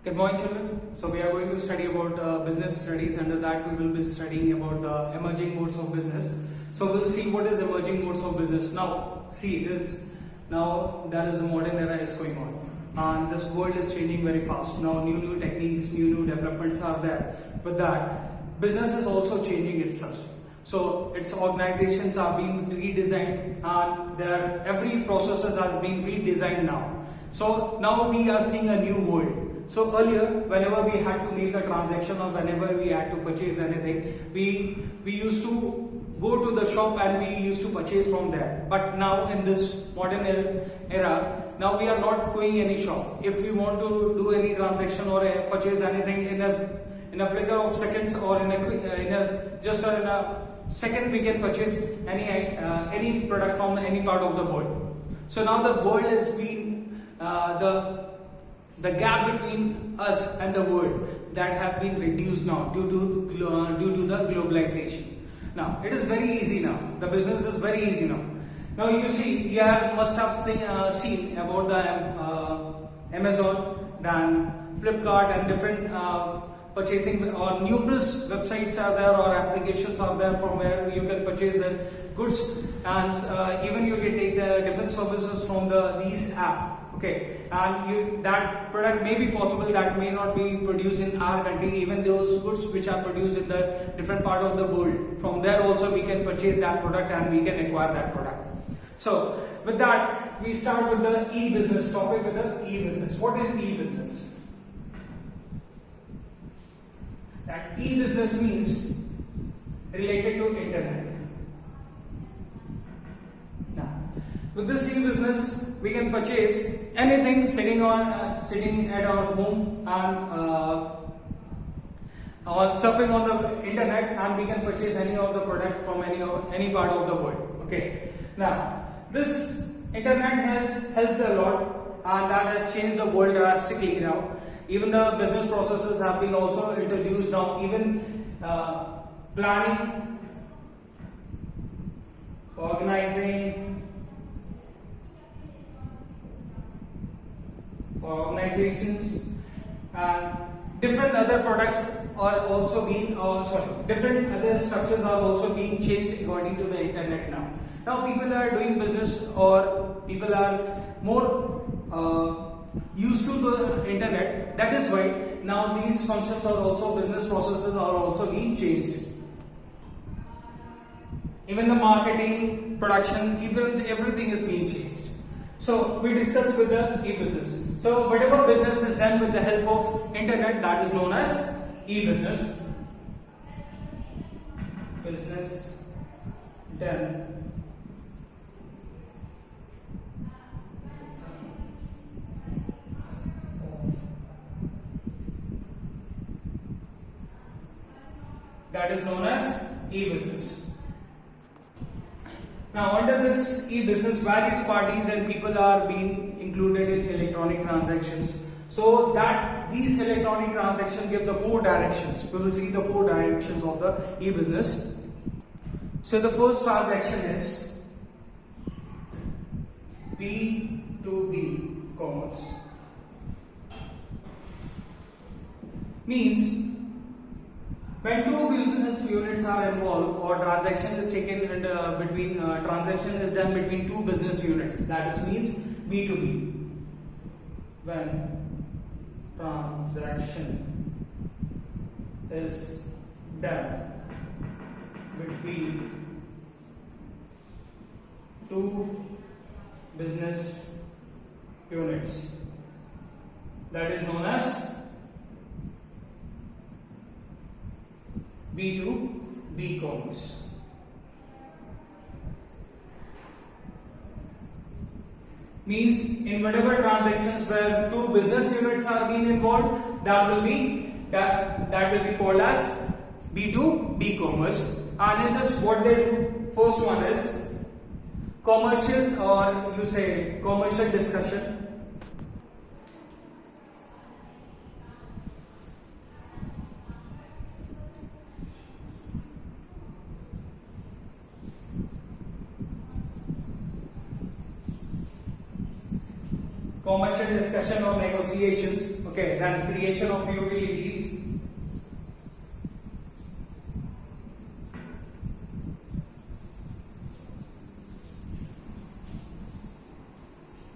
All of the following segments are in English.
Good morning, children. So we are going to study about business studies. Under that, we will be studying about the emerging modes of business. So we'll see what is emerging modes of business. Now, see this. Now there is a modern era is going on, and this world is changing very fast. Now new techniques, new developments are there. With that, business is also changing itself. So its organizations are being redesigned, and every processes has been redesigned now. So now we are seeing a new world. So earlier, whenever we had to make a transaction or whenever we had to purchase anything, we used to go to the shop and we used to purchase from there. But now in this modern era, now we are not going any shop. If we want to do any transaction or purchase anything in a flicker of seconds or in a second, we can purchase any product from any part of the world. So now the world has been the gap between us and the world that have been reduced now due to the globalization. Now it is very easy now. The business is very easy now. Now you see, must have seen about the Amazon, then Flipkart, and different purchasing or numerous websites are there or applications are there from where you can purchase the goods, and even you can take the different services from these apps. Okay, and that product may be possible that may not be produced in our country. Even those goods which are produced in the different part of the world, from there also we can purchase that product and we can acquire that product. So with that, we start with the e-business topic. With the e-business, what is e-business? That e-business means related to internet. With this e-business, we can purchase anything sitting at our home and or surfing on the internet, and we can purchase any of the product from any part of the world. Okay. Now, this internet has helped a lot, and that has changed the world drastically now. Even the business processes have been also introduced now. Even planning, organizing, organizations, and different other products are also being different other structures are also being changed according to the internet now. Now people are doing business, or people are more used to the internet. That is why now these functions are also, business processes are also being changed. Even the marketing, production, even everything is being changed. So we discuss with the e-business. So whatever business is done with the help of internet, that is known as e-business. Business done that is known as e-business. Now, under this e-business, various parties and people are being included in electronic transactions. So that these electronic transactions give the 4 directions. We will see the 4 directions of the e-business. So the first transaction is B2B commerce. Means when 2 business units are involved, or transaction is taken transaction is done between 2 business units, that means B2B. When transaction is done between 2 business units, that is known as B2B commerce. Means in whatever transactions where 2 business units are being involved, that will be called as B2B commerce. And in this, what they do, first one is commercial, or you say commercial discussion. Commercial discussion or negotiations. Okay, then creation of utilities.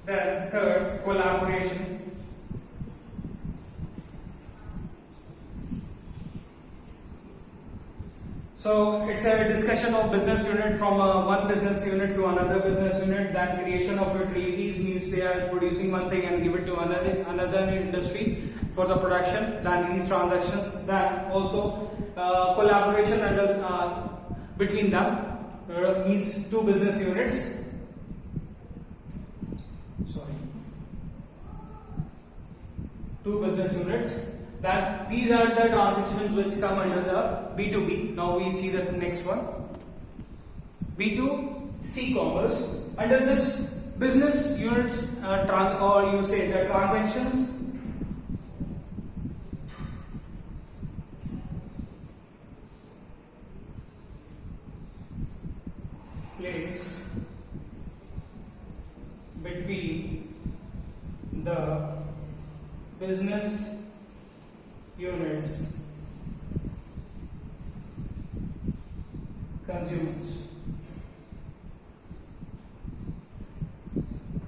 Then third, collaboration. So it's a discussion of business unit from one business unit to another business unit. Then creation of utilities means they are producing one thing and give it to another industry for the production. Then these transactions. Then also collaboration between them means two business units. Two business units. That these are the transactions which come under the B2B. Now we see this next one. B2C commerce. Under this business units or you say the transactions place between the business units consumers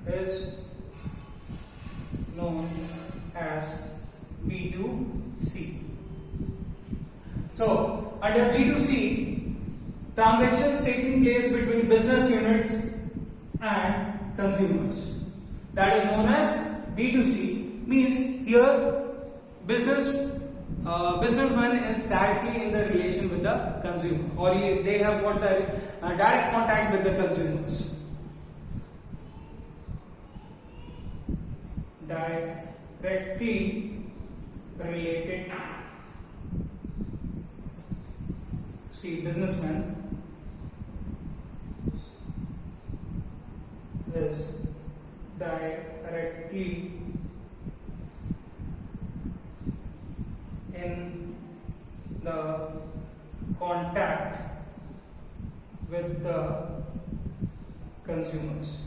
is known as B2C. So under B2C, transactions taking place between business units and consumers, that is known as B2C. Means here businessman is directly in the relation with the consumer, or they have got the direct contact with the consumers. Directly related. See, businessman is directly in the contact with the consumers.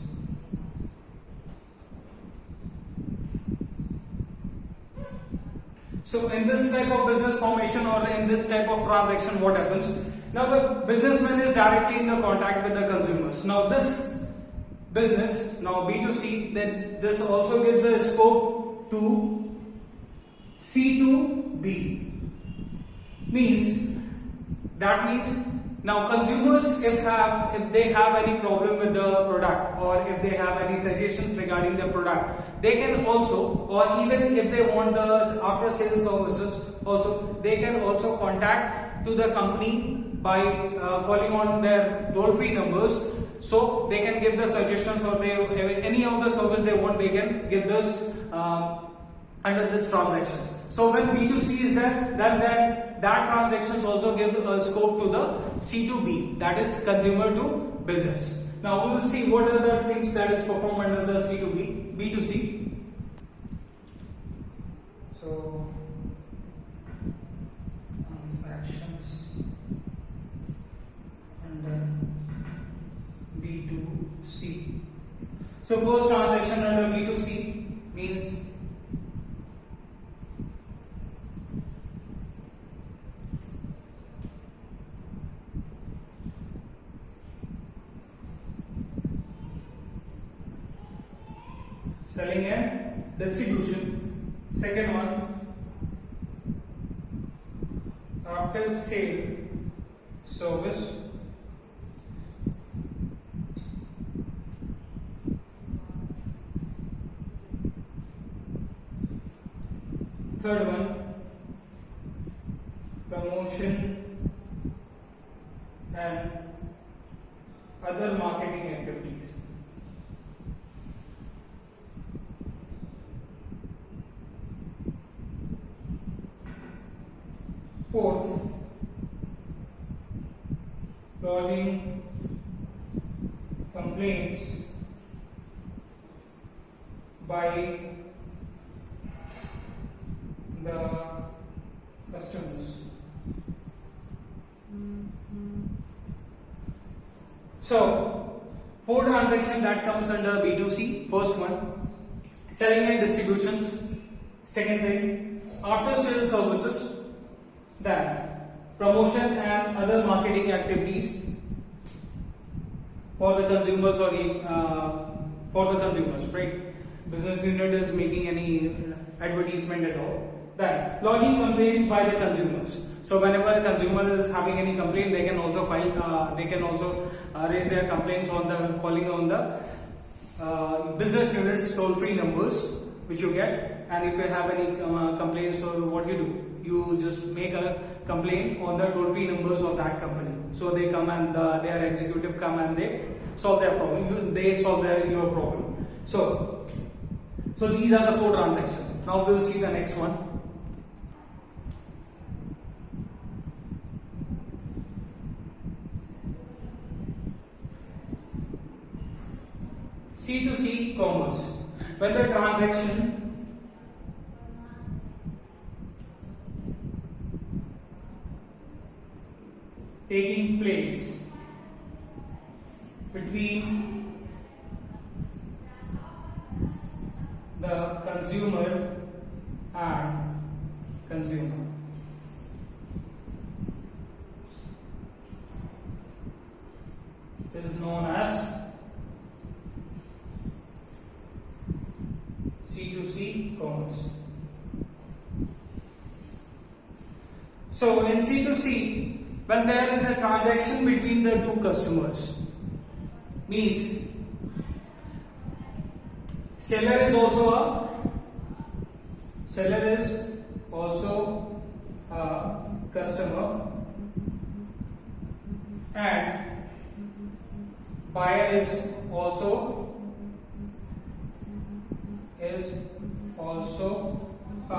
So in this type of business formation or in this type of transaction, what happens? Now the businessman is directly in the contact with the consumers. Now this business, now B2C, then this also gives a scope to C2B. That means now consumers if they have any problem with the product, or if they have any suggestions regarding the product, they can also, or even if they want the after sales services also, they can also contact to the company by calling on their toll free numbers. So they can give the suggestions, or they any of the service they want, they can give this under this transactions. So when B2C is there, then that transactions also give a scope to the C2B, that is consumer to business. Now we will see what are the things that is performed under the C2B, B2C. So transactions under B2C. So first transaction under B2C means selling and distribution. Second one, after sale service. Third one, promotion and other marketing activities. Fourth, lodging complaints by the customers. So, four transactions that comes under B2C. First one, selling and distributions. Second thing, after sales services, then promotion and other marketing activities for the consumers or for the consumers, right? Business unit is making any advertisement at all. Then logging complaints by the consumers. So whenever a consumer is having any complaint, they can also file. They can also raise their complaints on the calling on the business units toll-free numbers which you get. And if you have any complaints, so what you do? You just make a complaint on the toll-free numbers of that company. So they come and their executive come and they solve their problem. They solve your problem. So these are the 4 transactions. Now we'll see the next one. C2C commerce. When the transaction taking place between the consumer and consumer. Is known as C2C commerce. So in C2C, when there is a transaction between the 2 customers, means seller is also a customer and buyer is also a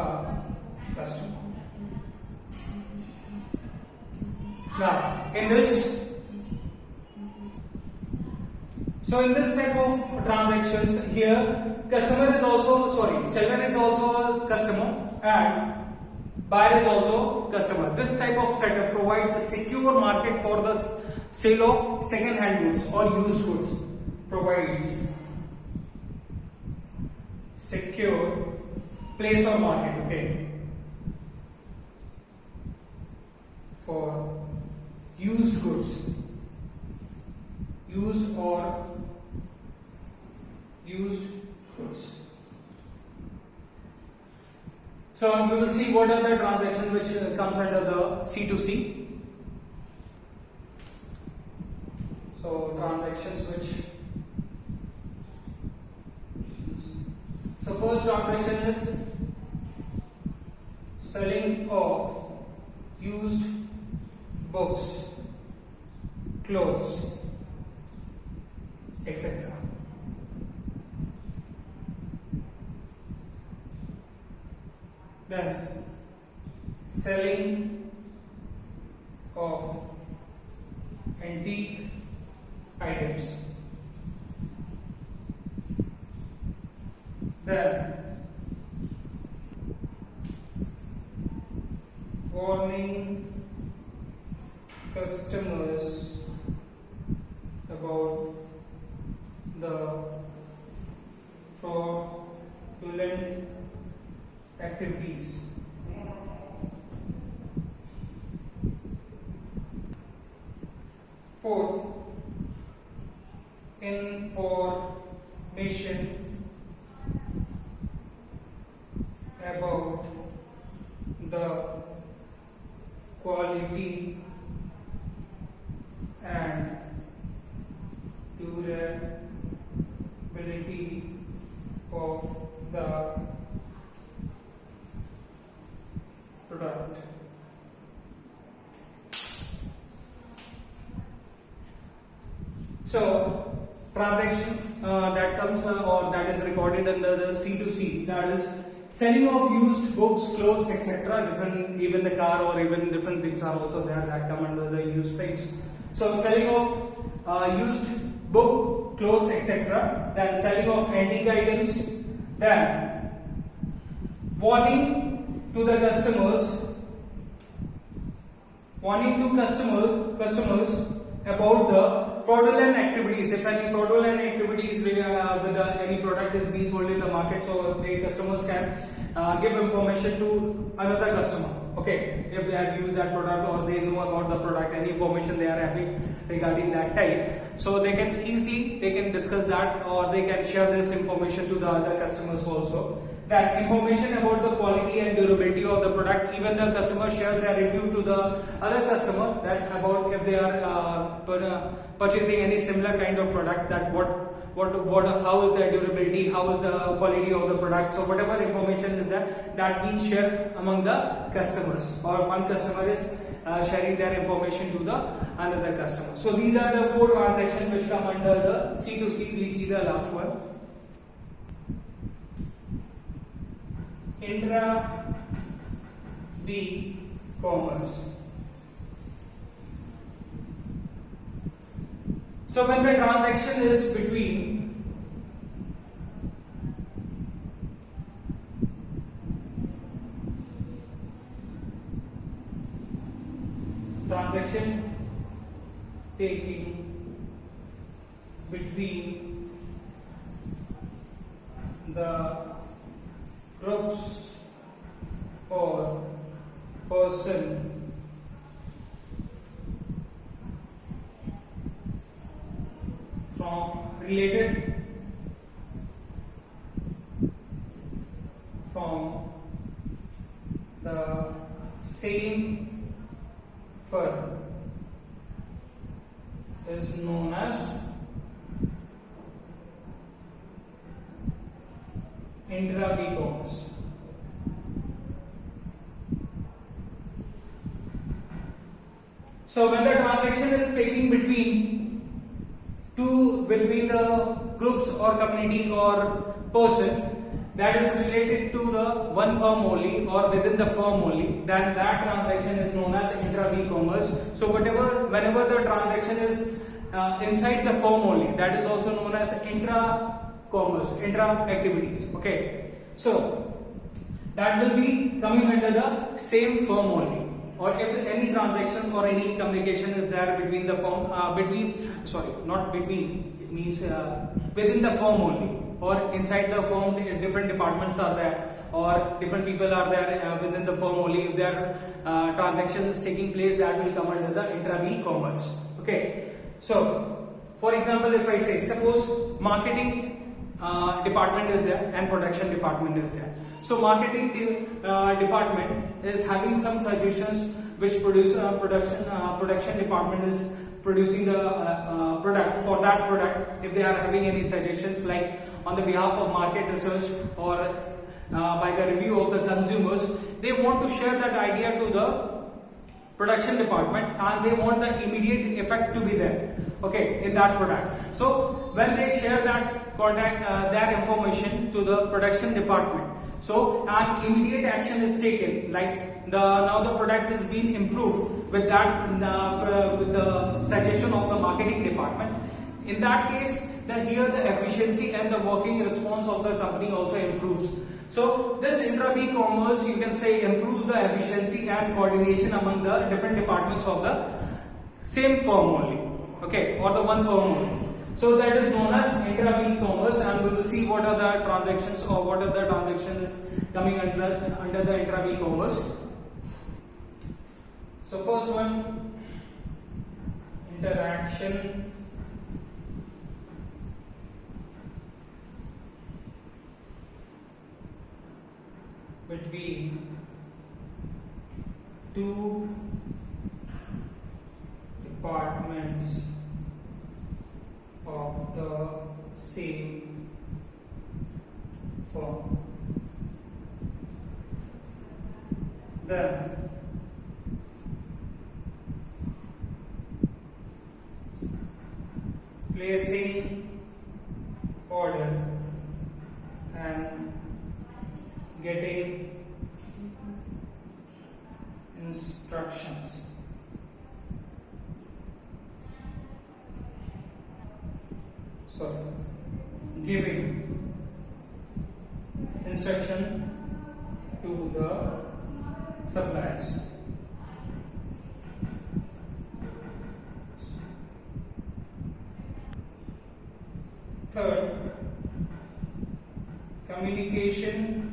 customer. Now in this type of transactions here, seller is also a customer and buyer is also customer. This type of setup provides a secure market for the sale of second-hand goods or used goods. Provides secure place or market, okay, for used goods, used goods. So we will see what are the transactions which comes under the C2C. So transactions which. So first transaction is selling of used books, clothes, etc. Then selling of antique items. Then warning customers about the fraudulent activities. Fourth, information about the quality and durability of the product. So transactions that comes or that is recorded under the C2C, that is selling of used books, clothes, etc. Even the car or even different things are also there that come under the used phase. So selling of used book, clothes, etc. Then selling of antique items. Then warning to the customers, about the fraudulent activities. If any fraudulent activities with any product is being sold in the market, so the customers can give information to another customer. Okay, if they have used that product or they know about the product, any information they are having regarding that type, so they can easily discuss that, or they can share this information to the other customers also. That information about the quality and durability of the product, even the customer share their review to the other customer, that about if they are purchasing any similar kind of product, that how is their durability, how is the quality of the product. So whatever information is there, that being shared among the customers, or one customer is sharing their information to the another customer. So these are the 4 transactions which come under the C2C. We see the last one. Intra-B-commerce. So when the transaction is between taking between the groups or person related from the same firm is known as intra-B-commerce. So when the transaction is taking between the groups or community or person that is related to the one firm only or within the firm only, then that transaction is known as intra-B-commerce. So whenever the transaction is inside the firm only, that is also known as intra-commerce, intra-activities. Okay, so that will be coming under the same firm only. Or if any transaction or any communication is there between the firm, it means within the firm only, or inside the firm, different departments are there, or different people are there within the firm only. If their transaction is taking place, that will come under the intra-B-commerce. Okay, so for example, if I say, suppose marketing department is there and production department is there. So marketing department is having some suggestions which production department is producing the product. For that product, if they are having any suggestions, like on the behalf of market research or by the review of the consumers, they want to share that idea to the production department and they want the immediate effect to be there, okay, in that product. So when they share that their information to the production department, so an immediate action is taken, like now the product is being improved with that with the suggestion of the marketing department. In that case, here the efficiency and the working response of the company also improves. So this intra-B-commerce, you can say, improves the efficiency and coordination among the different departments of the same firm only, okay, or the one firm only. So that is known as intra-B-commerce, and we will see what are the transactions or what are the transactions coming under the intra-B-commerce. So first one, interaction between two departments of the same firm. Then placing order and getting instructions. So giving instruction to the suppliers. Third, communication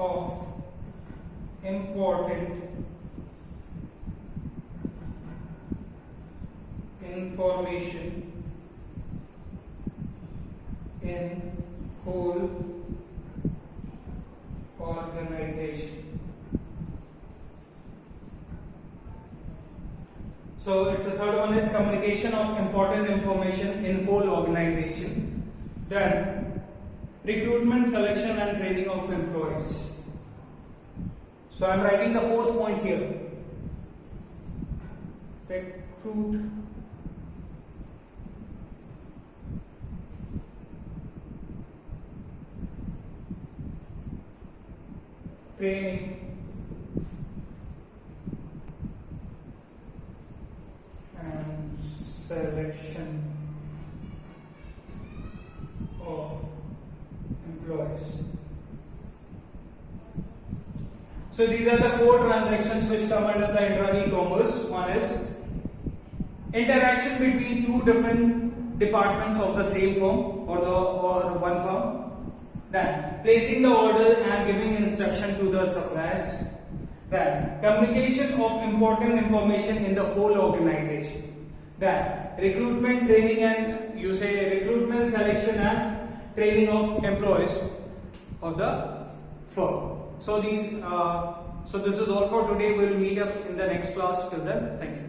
of important information in whole organization. So it's the third one is communication of important information in whole organization. Then recruitment, selection and training of employees. So I'm writing the fourth point here. Recruit, training and selection of employees. So these are the four transactions which come under the intra-commerce. One is interaction between two different departments of the same firm or one firm. Then placing the order and giving instruction to the suppliers. Then communication of important information in the whole organization. Then recruitment, training and recruitment, selection and training of employees of the firm. So this is all for today. We'll meet up in the next class. Till then, thank you.